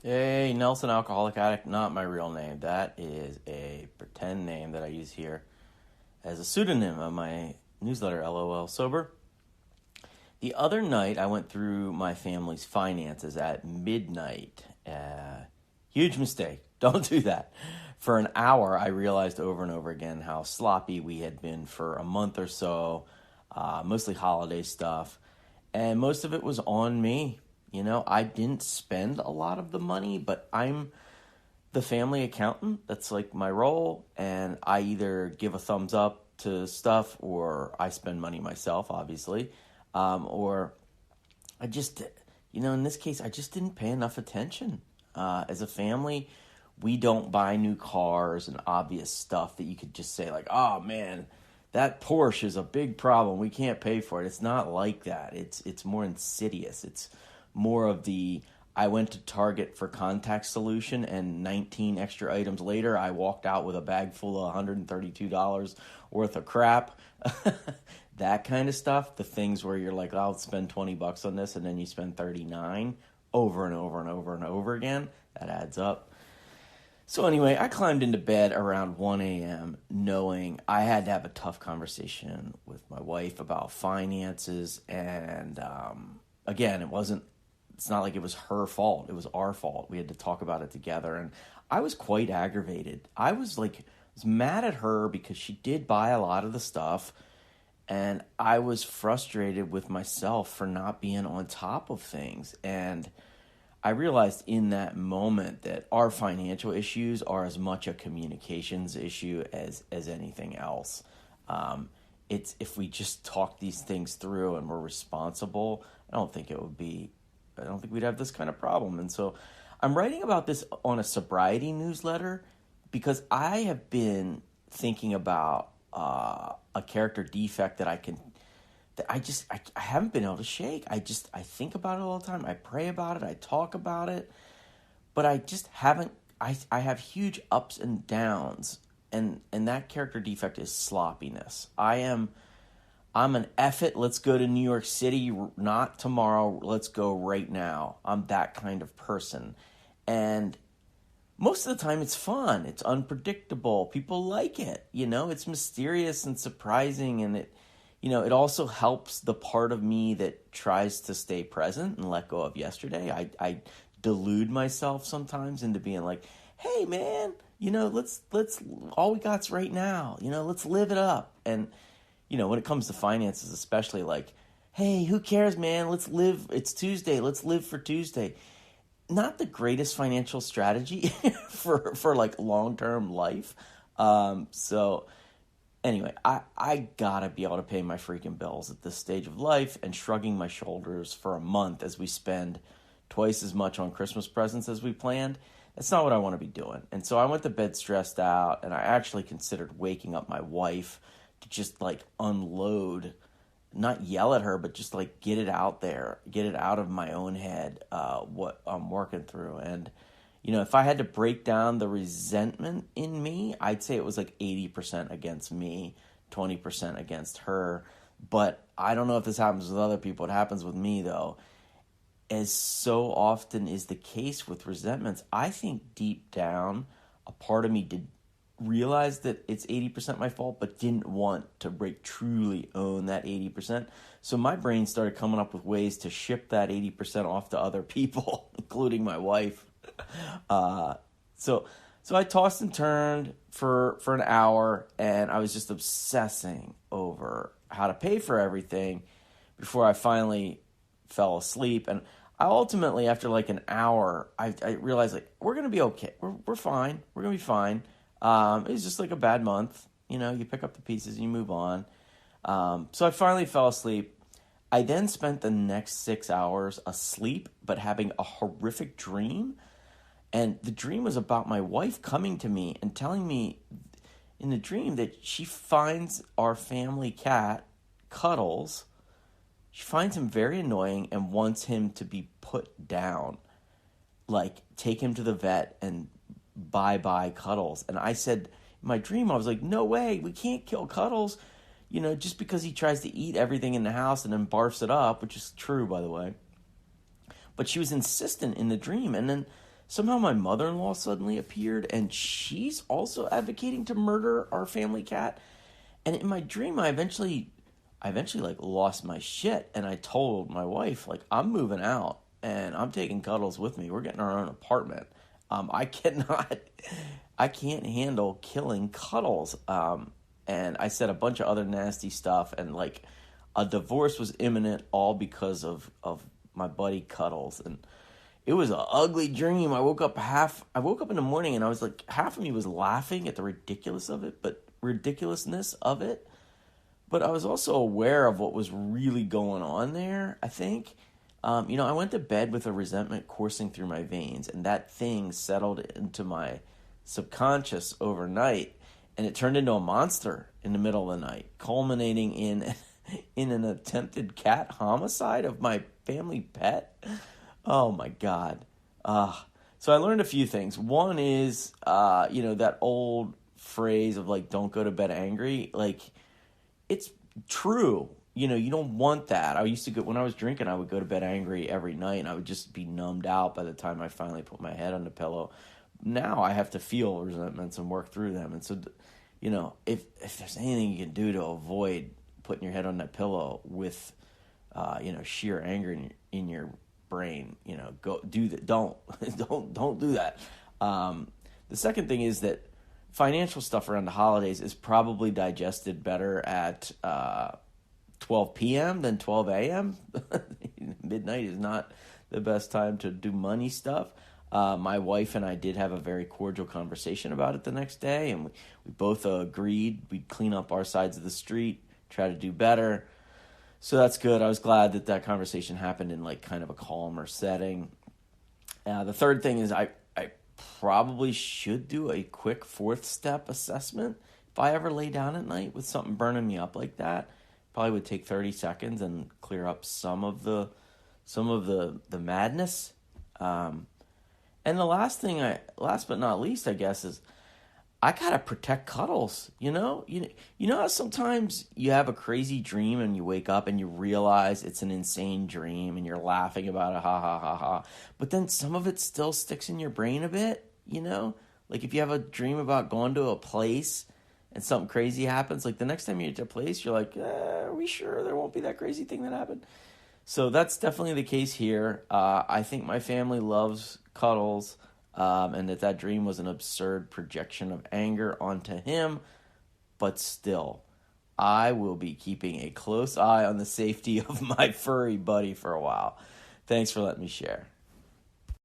Hey, Nelson Alcoholic Addict, not my real name. That is a pretend name that I use here as a pseudonym of my newsletter, LOL Sober. The other night, I went through my family's finances at midnight. Huge mistake. Don't do that. For an hour, I realized over and over again how sloppy we had been for a month or so, mostly holiday stuff. And most of it was on me. I didn't spend a lot of the money, but I'm the family accountant. That's like my role. And I either give a thumbs up to stuff or I spend money myself, obviously. Or I just, in this case, I just didn't pay enough attention. As a family, we don't buy new cars and obvious stuff that you could just say, like, oh man, that Porsche is a big problem. We can't pay for it. It's not like that. It's more insidious. It's more of the I went to Target for contact solution and 19 extra items later, I walked out with a bag full of $132 worth of crap. That kind of stuff. The things where you're like, I'll spend $20 on this and then you spend 39 over and over and over and over again. That adds up. So anyway, I climbed into bed around 1 a.m. knowing I had to have a tough conversation with my wife about finances. And again, it's not like it was her fault. It was our fault. We had to talk about it together. And I was quite aggravated. I was mad at her because she did buy a lot of the stuff. And I was frustrated with myself for not being on top of things. And I realized in that moment that our financial issues are as much a communications issue as anything else. It's if we just talk these things through and we're responsible, I don't think we'd have this kind of problem. And so I'm writing about this on a sobriety newsletter because I have been thinking about a character defect that I haven't been able to shake. I think about it all the time. I pray about it. I talk about it, but I just haven't. I have huge ups and downs, and that character defect is sloppiness. I'm an F it. Let's go to New York City. Not tomorrow. Let's go right now. I'm that kind of person, and most of the time it's fun. It's unpredictable. People like it. It's mysterious and surprising, and it also helps the part of me that tries to stay present and let go of yesterday. I delude myself sometimes into being like, hey man, let's all we got's right now. Let's live it up. And when it comes to finances, especially, like, hey, who cares, man? Let's live. It's Tuesday. Let's live for Tuesday. Not the greatest financial strategy for like long-term life. So anyway, I gotta be able to pay my freaking bills at this stage of life, and shrugging my shoulders for a month as we spend twice as much on Christmas presents as we planned, that's not what I want to be doing. And so I went to bed stressed out, and I actually considered waking up my wife to just like unload, not yell at her, but just like get it out there, get it out of my own head, what I'm working through. And, if I had to break down the resentment in me, I'd say it was like 80% against me, 20% against her. But I don't know if this happens with other people. It happens with me, though. As so often is the case with resentments, I think deep down, a part of me did realize that it's 80% my fault, but didn't want to truly own that 80%. So my brain started coming up with ways to ship that 80% off to other people, including my wife. So I tossed and turned for an hour, and I was just obsessing over how to pay for everything before I finally fell asleep. And I ultimately, after like an hour, I realized, like, we're going to be okay. We're fine. We're going to be fine. It was just like a bad month. You pick up the pieces and you move on. So I finally fell asleep. I then spent the next 6 hours asleep, but having a horrific dream. And the dream was about my wife coming to me and telling me in the dream that she finds our family cat, Cuddles, she finds him very annoying and wants him to be put down. Like, take him to the vet and bye-bye Cuddles. And I said, in my dream, I was like, no way, we can't kill Cuddles, just because he tries to eat everything in the house and then barfs it up, which is true, by the way. But she was insistent in the dream. And then, somehow my mother-in-law suddenly appeared, and she's also advocating to murder our family cat. And in my dream, I eventually like lost my shit, and I told my wife, like, I'm moving out and I'm taking Cuddles with me. We're getting our own apartment. I cannot, I can't handle killing Cuddles. And I said a bunch of other nasty stuff, and like a divorce was imminent, all because of my buddy Cuddles. And it was an ugly dream. I woke up in the morning, and I was like, half of me was laughing at the ridiculousness of it, but I was also aware of what was really going on there, I think. I went to bed with a resentment coursing through my veins, and that thing settled into my subconscious overnight, and it turned into a monster in the middle of the night, culminating in in an attempted cat homicide of my family pet. Oh my God. So I learned a few things. One is, that old phrase of like, don't go to bed angry. Like, it's true. You don't want that. I used to when I was drinking, I would go to bed angry every night, and I would just be numbed out by the time I finally put my head on the pillow. Now I have to feel resentments and work through them. And so, if there's anything you can do to avoid putting your head on that pillow with, sheer anger in your brain, go do that. Don't do that. The second thing is that financial stuff around the holidays is probably digested better at 12 p.m. than 12 a.m. Midnight is not the best time to do money stuff. My wife and I did have a very cordial conversation about it the next day, and we both agreed we'd clean up our sides of the street, try to do better. So that's good. I was glad that conversation happened in like kind of a calmer setting. The third thing is I probably should do a quick fourth step assessment. If I ever lay down at night with something burning me up like that, probably would take 30 seconds and clear up some of the madness. And the last but not least, I guess, is I gotta protect Cuddles. You know how sometimes you have a crazy dream and you wake up and you realize it's an insane dream and you're laughing about it, ha ha ha ha. But then some of it still sticks in your brain a bit. Like if you have a dream about going to a place and something crazy happens, like the next time you're at a place, you're like, are we sure there won't be that crazy thing that happened? So that's definitely the case here. I think my family loves Cuddles, and that dream was an absurd projection of anger onto him. But still, I will be keeping a close eye on the safety of my furry buddy for a while. Thanks for letting me share.